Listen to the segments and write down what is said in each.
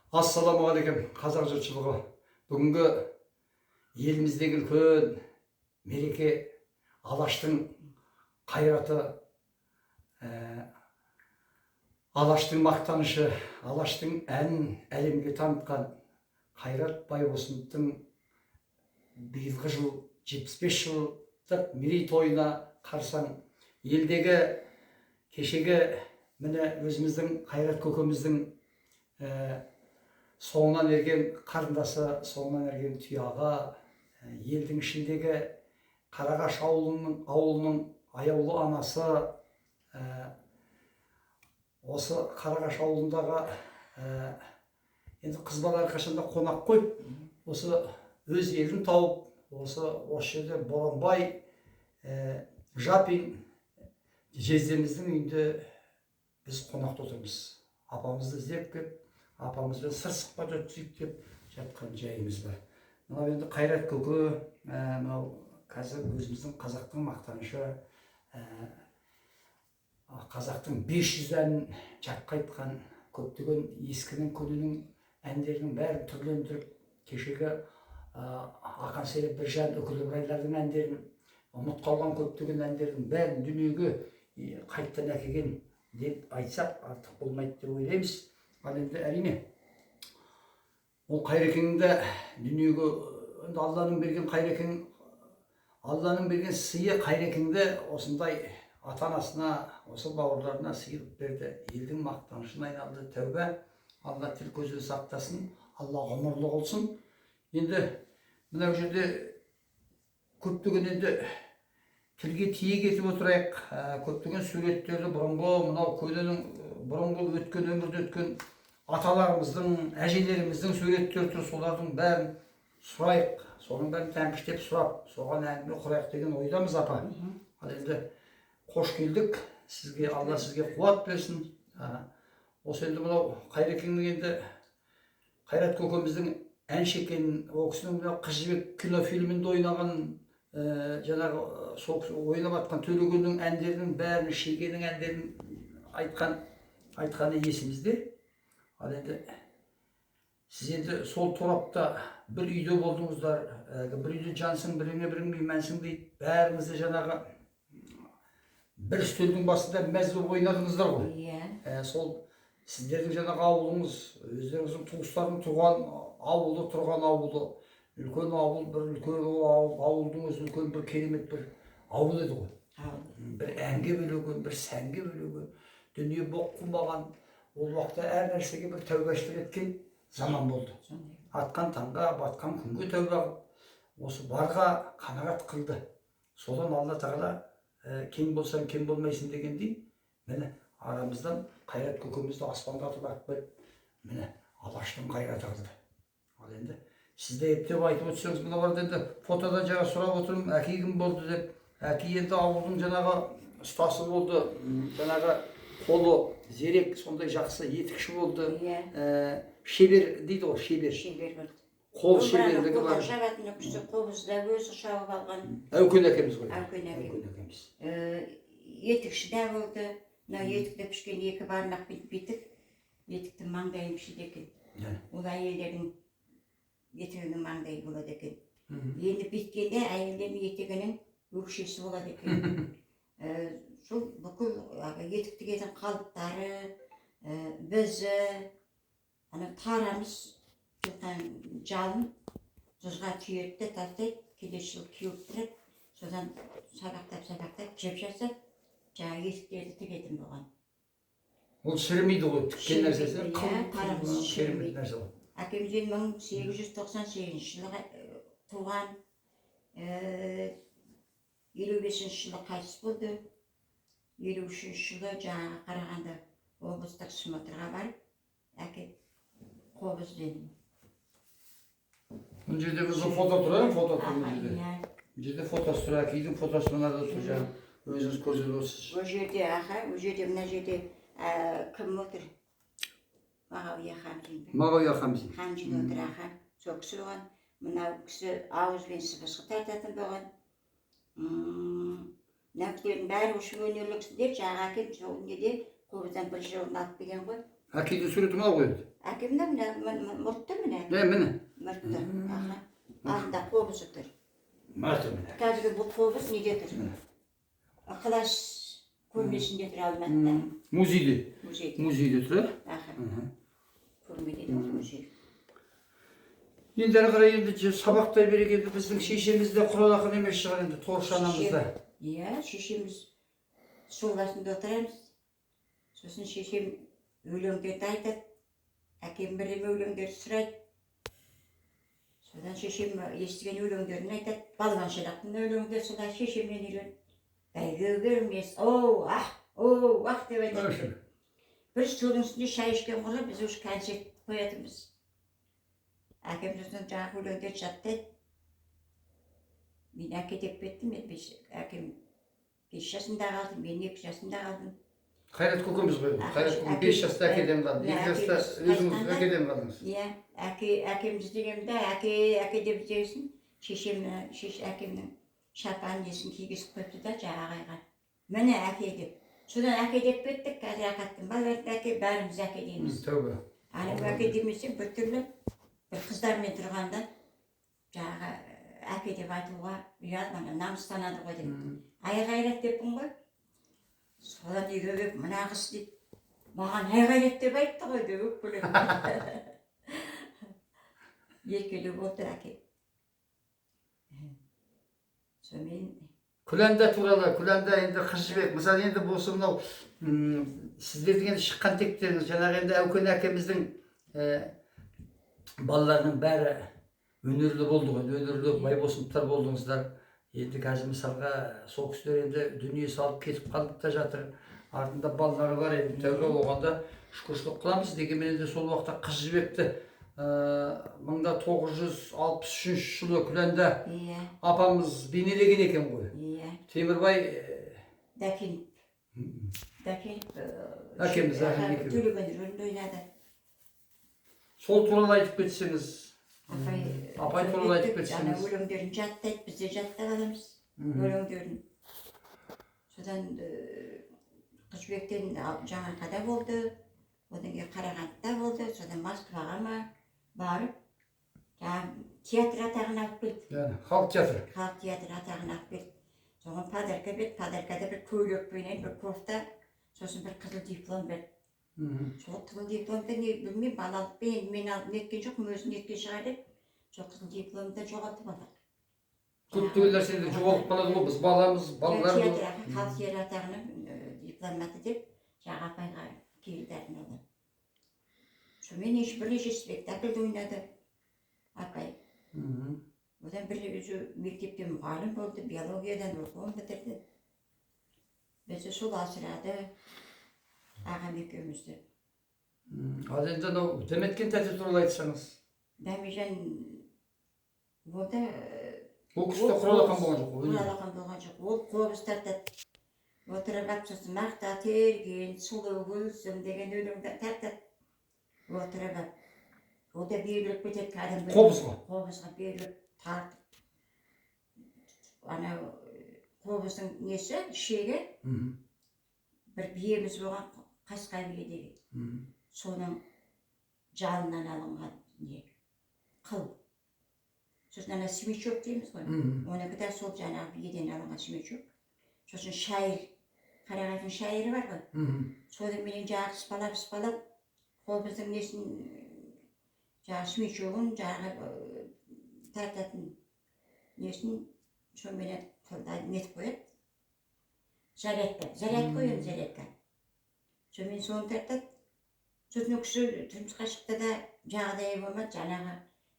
Ассалаумағалейкум қазақ жұртшылығы. Бүгінгі еліміздегі үлкен мереке Алаштың қайраты, Алаштың мақтанышы, Алаштың әнін әлемге танытқан Қайрат Байбосыновтың биылғы жыл 75 жылдық мерейтойына қарсаң елдегі кешегі міне өзіміздің Қайрат көкеміздің соңынан ерген қарындасы, соңынан ерген тұяғы, елдің ішіндегі Қарағаш ауылының аяулы анасы, осы Қарағаш ауылындағы енді қыз бала әрқашанда қонақ қой, осы өз елін тауып, осы жерде Боранбай, Жапин жездеміздің үйінде біз қонақта отырмыз. Апамызды іздеп кеп, апамызбен сыр сұхбат өткізейік деп жатқан жайымыз бар. Мынау енді Қайрат көке, мынау қазір өзіміздің қазақтың мақтанышы, қазақтың 500 әнін жатқа айтқан, көптеген ескінің көненің әндерінің бәрін түрлендіріп, кешегі Ақан Сері Біржан Үкілібайлардың әндерін, ұмыт қалған көптеген әндердің бәрін дүниеге қайттан әкелген деп айтсақ артық болмайды деп ойлаймыз. Ал енді әрине ол Қайрекеңді дүниеге Алланың берген Қайрекең, Алланың берген сыйы Қайрекеңді осындай ата-анасына, осы бауырларына сыйып берді. Елдің мақтанышына айналды. Тәубә, Алла тіл көзді сақтасын, Алла ғұмырлы болсын. Енді мына жерде көптеген енді тілге тиек етіп отырайық. Көптеген суреттерді бұрынғы мынау көненің бұрынғы өткен өмірде өткен аталарымыздың, әжелеріміздің суреттері тұр, солардың бәрін сұрайық, соның бәрін тәмпіштеп сұрап, соған әңгіме құрайық деген ойдамыз, апа. Ал енді қош келдік, сізге Алла сізге қуат берсін. Осы енді мынау Қайрекеңнің енді Қайрат көкеміздің әнші екенін, ол кісінің Қыз жібек кинофильмінде ойнаған, жаңағы ойнап жатқан Төлегеннің әндерінің бәрін, Шегенің әндерін айтқаны есімізде. Ал енді сіз енді сол торапта бір үйде болдыңыздар, бір үйде жансың, біріңе бірің меймансың дейді. Бәріңізді жаңағы бір үстелдің басында мәз болып ойнадыңыздар ғой. Сол сіздердің жаңағы ауылыңыз, өздеріңіздің туыстардың туған ауылы, тұрған ауылы, үлкен ауыл, бір үлкен ауылдың өзі үлкен бір керемет бір ауыл еді ғой. Бір әнге бөлеген, бір сәнге бөлеген, дүние боқ қумаған, ол уақытта әр нәрсеге бір тәубашылық еткен заман болды. Атқан таңға, батқан күнге тәуба қылып, осы барға қанағат қылды. Содан Алла Тағала кең болсаң кең болмайсың дегендей, міне арамыздан Қайрат көкемізді аспанға атып қойып, міне Алаштың қайраты қылды. Ал енді сіз де ептеп айтып өтсеңіз, мына барда енді фотодан жаңа сұрап отырмын, әке кім болды деп. Әке енді ауылдың жаңағы ұстасы болды, жаңағы қолы зерек, сондай жақсы етікші болды. Шебер дейді ғой, шебер. Шебер болды. Қол шеберлігі бар. Жабатын өкісі қобызда өзі шауып алған. Әукен әкеміз ғой. Әукен әкеміз. Етікші де болды. Мынау етікті пішкен екі бармақ битік, етіктің маңдайын пішеді екен. Ол әйелдердің етігінің маңдайы болады екен. Енді биткенде әйелдердің етігінің өкшесі болады екен. Сол бүкіл етік тігетін қалыптары, бізі, тарамыз жалын тұзға түйетті тастайды, келесі жыл кеуіп тұрады, содан сабақтап жеп жасап, жаңағы етіктерді тігетін болған. Ол шірімейді ғой, тіккен нәрсесі? Тарамыз шірімейді. нәрсе ғой. Әкемізден 1898 жылы туған, 55 жылы қайтыс болды. 53 жылы жаңағы Қарағанды облыстық смотрға барып, әке қобыз дедім. Бұл жерде біздің фото тұр, фото тұр бұл жерде. Бұл жерде фотосы тұр, әкейдің фотосы мынада тұр, жаңағы өзіңіз көрсетіп отырсыз. Бұл жерде, мына жерде кім отыр? Мағауия Хамзин. Мағауия Хамзин. Хамзин отыр, сол кісі болған. Мынау кісі ауызбен сыбысқы тартатын болған. Нәптердің бәрі ұшып өнерлі кісілер, жаңағы әкем сол неде қобыздан бір жылын алып келген ғой. Akide suretimi al koydu. Akimde mırttı mı ne? Ne mene? Mırttı. Ağzında kovusudur. Martı mene. Kazgı bu kovus nededir? Akılaş көрмесінде алматыда. Muzeyde. Muzeyde. Muzeyde turar. Aha. Көрмеден музей. Енді ары қарай енді сабақтай бере келді біздің шешеміз де Құран ақын емес шығар енді Торшы анамызда. Иә, шешеміз сол басында отырамыз. Сосын шешем өлеңдерді айтады. Әкем бірдеме өлеңдерді сұрайды. Содан шешем естіген өлеңдерін айтады. Балуаншылықтың өлеңдері солай шешемнен үйренді. Бәйге бермес, оу, деп айтады. Бір столдың үстінде шай ішкен қолы біз уже концерт қоятынбыз. Әкем сосын жаңағы өлеңдерді жаттайды. Мен әке деп кеттім, әкем 5 жасында қалды, мен 2 жасында қалдым. Қайрат көкеміз ғой. Қайрат көкем 5 жаста әкеден қалды. 2 жаста өзіңіз әкеден қалдыңыз. Иә, әкем іздегенде әке деп іздегесін, әкемнің шапан несін кигізіп қойыпты да жаңағы айға. Міне әке деп. Содан әке деп кеттік, қазір ақаттың балаларды әке, бәріміз әке дейміз. Тәубе. Анау әке демесем бір түрлі бір қыздармен тұрғанда жаңағы әке деп айтуға ұялмана намыстанады ғой деп. Айғайрат деппін ғой. Содан үйге келіп мына қыз дейді. Маған айғайрат деп айтты ғой деп өкпелеп. Екеулі болды әке. Сонымен Күләнда туралы, Күләнда енді қыз жібек. Мысалы енді болсы мынау сіздердің енді шыққан тектеріңіз, жаңағы енді Әукен әкеміздің балаларының бәрі өнерлі болды ғой, өнерлі байбосындықтар болдыңыздар. Енді қазір мысалға сол кісілер енді дүние салып кетіп қалып та жатыр. Артында балалары бар, енді тәуба болғанда шүкіршілік қыламыз. Дегенмен енді сол уақытта қыз жібекті 1963 жылы Күләнда апамыз бейнелеген екен ғой. Темірбай Дәкен әкеміз төлеген рөлінде ойнады. Сол туралы айтып кетсеңіз, апай туралы айтып кетсеңіз. Өлеңдерін жаттайды, біз де жаттап аламыз өлеңдерін. Содан қыз жібектен Жаңарқада болды, одан кейін Қарағандыда болды, содан Москваға ма барып, театр атағын алып келді. Халық театры. Халық театр атағын алып келді. Соған подарка берді, подаркада бір көйлекпенен, бір кофта, сосын бір қызыл диплом берді. Сол қызыл дипломды не білмеймін, балалықпен мен алып неткен жоқпын, өзін неткен шығар деп, сол қызыл дипломды жоғалтып алдық. Көптеген нәрселерді жоғалтып қалады ғой, біз баламыз, балалар. Халық театр атағының дипломаты деп, жаңа апайға келдерін олды. Сонымен бірнеше спектакльді ойнады апай. Одан бір өзі мектепте мұғалім болды, биологиядан оқуын бітірді. Бізді сол асырады ағам екеумізді. Ал енді анау Дәметкен тәте туралы айтсаңыз. Дәмежан болды. Ол кісі де құралақан болған жоқ. Құралақан болған жоқ. Ол қобыз тартады. Отырып алып сосын мақта терген, сұлу гүлсім деген өлеңді тартады. Отырып алып. Ол да беріліп кетеді кәдімгі. Қобызға? Қобызға беріліп тартып. Анау қобыздың несі, шегі, бір биеміз болған қасқа бие деген. Соның жалынан алынған не, қыл. Сосын ана смечок дейміз ғой. Оныкі да сол жаңағы биеден алынған смечок. Сосын шайыр, қарағайдың шайыры бар ғой. Содан менен жағы спалап, қобыздың несін, жағы смечогын, жағы тартатын несін, сонымен қылдай нетіп қояды. Зарядка қойын, зарядка. Сонымен соны тартады. Сосын өкісі тұрмысқа шықты да жағдайы болмады, жаңағы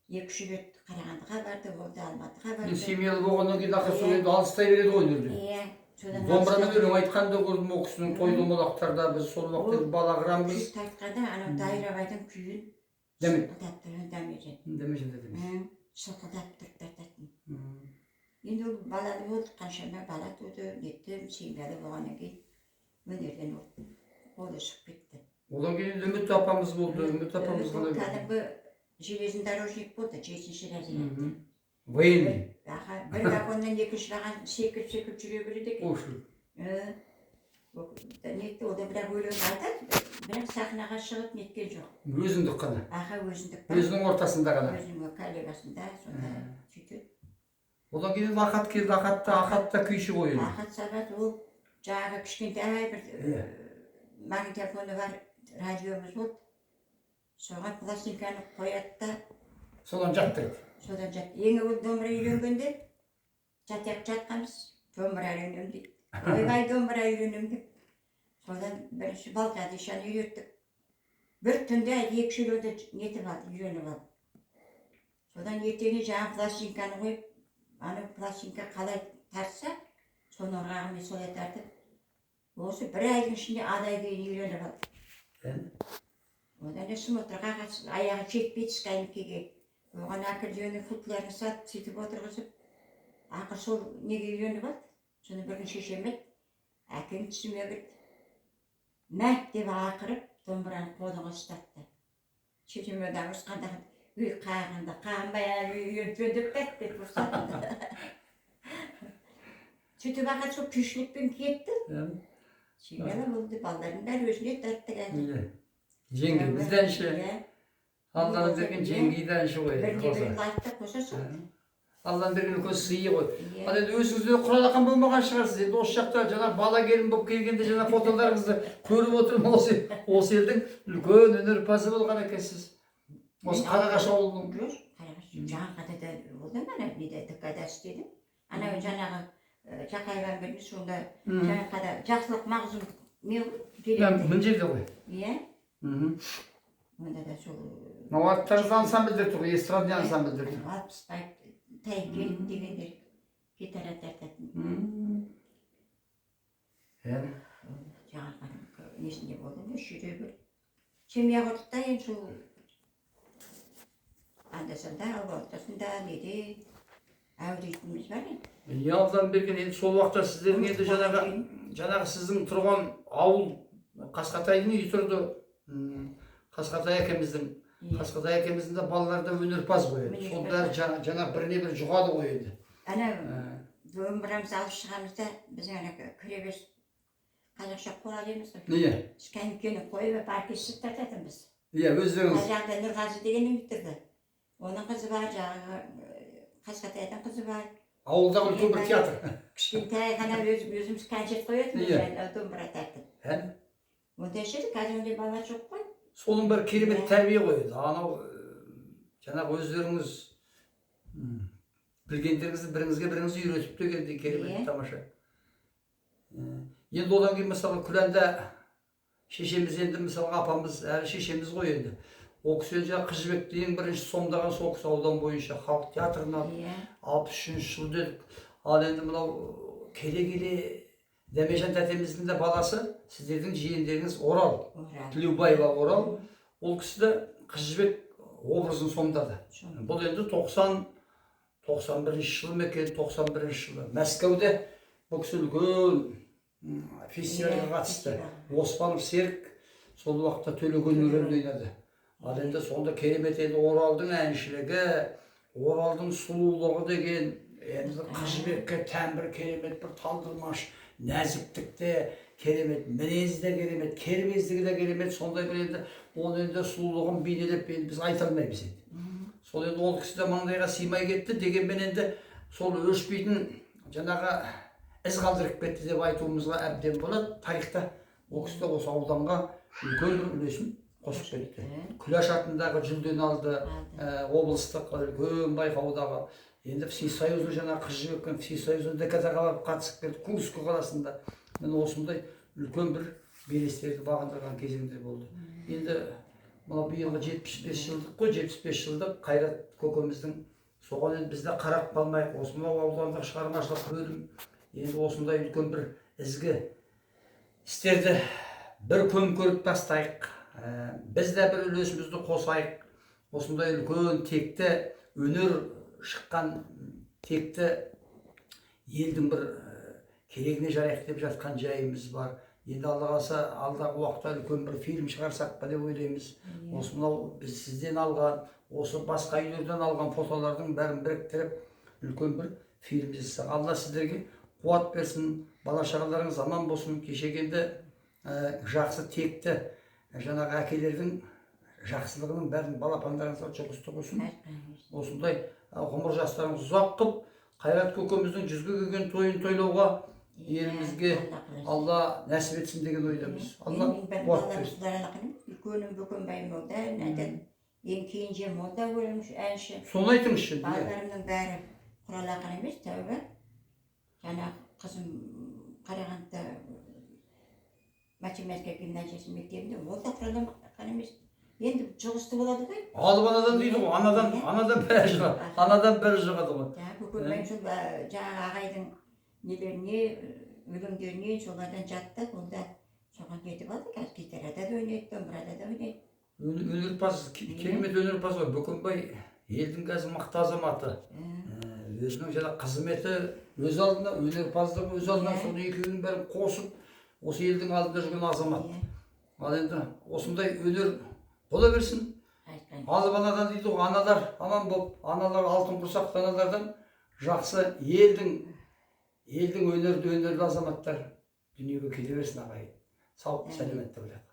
2-3 рет Қарағандыға барды, болды Алматыға барды. Семьялы болғаннан кейін ақы сол енді алыстай береді ғой өнерде. Иә. Домбырамен өлең айтқанды көрдім ол кісінің той домалақтарда, біз сол уақытта бала қырамыз. Күй тартқанда анау Дайрабайдың күйін сылқылдап тұрған Дәмежан. Дәмежан дедіңіз. Сылқылдап тұрып тартатын. Енді ол балалы болды, қаншама бала туды, неттім, семьялы болғаннан кейін өнерден қолы шығып кетті. Одан кейін Үміт апамыз болды, Үміт апамыз ғана. Кәдімгі железнодорожник болды, 7-ші разрядта. Военный. Бір вагоннан екінші вагон секіріп жүре береді екен. Нетті, о да бірақ өлең айтады, бірақ сахнаға шығып неткен жоқ. Өзіндік қана. Аха өзіндік. Өзінің ортасында ғана. Өзінің коллегасында, сонда сөйтеді. Одан кейін Ахат келді, Ахатта күйші қойылды. Ахат Сағат ол жаңағы кішкентай бір магнитофоны бар радиомыз болды. Соған пластинканы қояды да Содан жаттырды. содан жатты. Ең әуел домбыра үйренгенде жатқанбыз, домбыра үйренем дейді. Ойбай домбыра үйренем деп. Содан бірінші Балқадишаны үйреттік. Бір түнде 2 өлеңді нетіп алды, үйреніп алды. Содан ертеңіне жаңа пластинканы қойып, ана пластинка қалай тартса, соны ұрғағымен солай тартып, осы 1 айдың ішінде адай кейін үйреніп алды. Одан смотрға аяғы жетпейді скамейкаға. Оған аккордеонның футларын сатып, сөйтіп отырғызып, ақыр сол неге үйреніп алды. Соны бір күн шешем еді, әкең түсіме кірді. Мәк деп ақырып, домбыраны қолыңа ұстатты. Шешем одан ұрысқанда, үй қағында, қағынбай үйрентпен деп бәт деп ұрсатты. Сөйтіп ақыр сол күйшілікпен кетті. Шегелі болды, балдардың бәрі өзіне тартты кәді. Жеңгі бізден ше. Алланың берген жеңгейді әнші қойды. Біріне-бірін айтты қоса сол. Алланың берген үлкен сыйы ғой. Ал енді өзіңізде құралақан болмаған шығарсыз. Енді осы жақта жаңа бала келін болып келгенде жаңа фотоларыңызды көріп отырмын. Осы елдің үлкен өнерпазы болған екенсіз. Осы Қарағаш ауылының. Жоқ, Қарағаш. Жаңғадада болдым, ана неде ДК-да істедім. Ана жаңағы Жақайған берген сонда жаңғада жақсылық мағзұм не ғой? Мын жерде ғой. Иә. Онда да сол... Аттарыңыз ансамбльдер тұр, эстрадный ансамбльдер тұр. Алпысбай Тайген дегендер гитара тартатын. Жаңағы несінде болдым, шүйре бір. Семья құртықта ең сол... Андасында, ортасында, неде... Әурейтіміз бар ең. Алдан берген енді сол уақытта сіздердің енді жаңағы сіздің тұрған ауыл Қасқатайдың үй тұрды. Қасқатай әкеміздің де балаларда өнерпаз қойды. Сол бәрі жаңа біріне бір жұғады қойды. Ана домбырамызды алып шығамызда біз ана кіребес қазақша қола дейміз ғой. Иә. Скамейканы қойып оркестр тартатынбыз. Иә, өздеріңіз. Ар жағында Нұрғазы деген үй тұрды. Оның қызы бар, жаңағы Қасқатайдың қызы бар. Ауылдағы үлкен бір театр. Кішкентай ғана өзіміз концерт қоятынбыз, домбыра тартып. Ондай шеді, қазір ондай бала жоқ қой. Соның бір керемет тәрбие қойды. Анау жаңағы өздеріңіз білгендеріңізді біріңізге үйретіп дегенде керемет тамаша. Енді одан кейін мысалы Күләнда шешеміз енді мысалы апамыз әлі шешеміз ғой енді. О кісі жаңағы Қыз Жібекті ең бірінші сомдаған сол кісі аудан бойынша халық театрына 63 жыл дедік. Ал енді мынау келе Дәмежан тәтеміздің де баласы, сіздердің жиендеріңіз Орал, Тілеубаева Орал. Ол кісі де Қыз Жібек образын сомдады. Бұл енді 91 жыл ма екен, 91 жылы. Мәскеуде бұл кісі үлкен фестивальға қатысты. Оспанов Серік сол уақытта Төлеген рөлін ойнады. Ал енді сонда керемет енді Оралдың әншілігі, Оралдың сұлулығы деген, енді Қыз Жібекке тән бір керемет бір талдырмаш, нәзіктікте керемет, мінезді керемет, кербездігі де керемет, сондай бір енді оны енді сұлулығын бейнелеп біз айта алмаймыз енді. Сол енді ол кісі де маңдайға сыймай кетті дегенмен енді сол өшпейтін жаңағы із қалдырып кетті деп айтуымызға әбден болады. Тарихта ол кісі де осы ауданға үлкен бір үлесін қосып кетті. Күләш атындағы жүлдені алды, облыстық үлкен байқаудағы. Енді Всесоюзный жаңағы Қыз Жібектің Всесоюзный ДКТ-ға барып қатысып келді, Курск қаласында. Мен осындай үлкен бір белестерді бағындырған кезеңдер болды. Енді мынау биылғы 75 жылдық қой, 75 жылдық Қайрат көкеміздің соған енді бізде қарап қалмайық. Осы мынау аудандық шығармашылық бөлім енді осындай үлкен бір ізгі істерді бір көмкеріп тастайық. Біз де бір үлесімізді қосайық. Осындай үлкен текті өнер шыққан текті елдің бір керегіне жарайық деп жатқан жайымыз бар. Енді Алла қаласа алдағы уақытта үлкен бір фильм шығарсақ па деп ойлаймыз. Осы мынау біз сізден алған, осы басқа үйлерден алған фотолардың бәрін біріктіріп үлкен бір фильм жасасақ. Алла сіздерге қуат берсін, бала шағаларыңыз аман болсын. Кешегенде жақсы текті жаңағы әкелердің жақсылығының бәрін балапандарыңызға жұғысты болсын. Осындай ғұмыр жастарыңыз ұзақ қылып, Қайрат көкеміздің 100-ге келген тойын тойлауға елімізге Алла нәсіп етсін деген ойдамыз. Алла қуат берсін. Үлкенім Бөкенбай молда, ең кейінже молда өліміш әнші. Соны айтыңызшы. Балаларымның бәрі құралақан емес, тәуба. Жаңағы қызым Қарағандыда математика гимназиясы мектебінде ол да құралақан емес. Енді жұғысты болады ғой. Алып анадан дейді ғой, анадан бәрі шығады. Анадан бәрі шығады ғой. Бөкенбай сол жаңағы ағайдың нелеріне, өлеңдеріне солардан жаттық, онда соған кетіп алды. Қазір гитарада да ойнайды, домбырада да ойнайды. Өнерпаз, керемет өнерпаз ғой. Бөкенбай елдің қазір мықты азаматы. Өзінің жаңа қызметі өз алдына, өнерпаздығы өз алдына, соны екеуінің бәрін қосып, осы елдің алдында жүрген азамат. Ал енді осындай өнер бола берсін. Алып анадан дейді ғой, аналар аман болып, аналар алтын құрсақты аналардан жақсы елдің өнерлі азаматтар дүниеге келе берсін ағайын. Сау, сәлеметті болайық.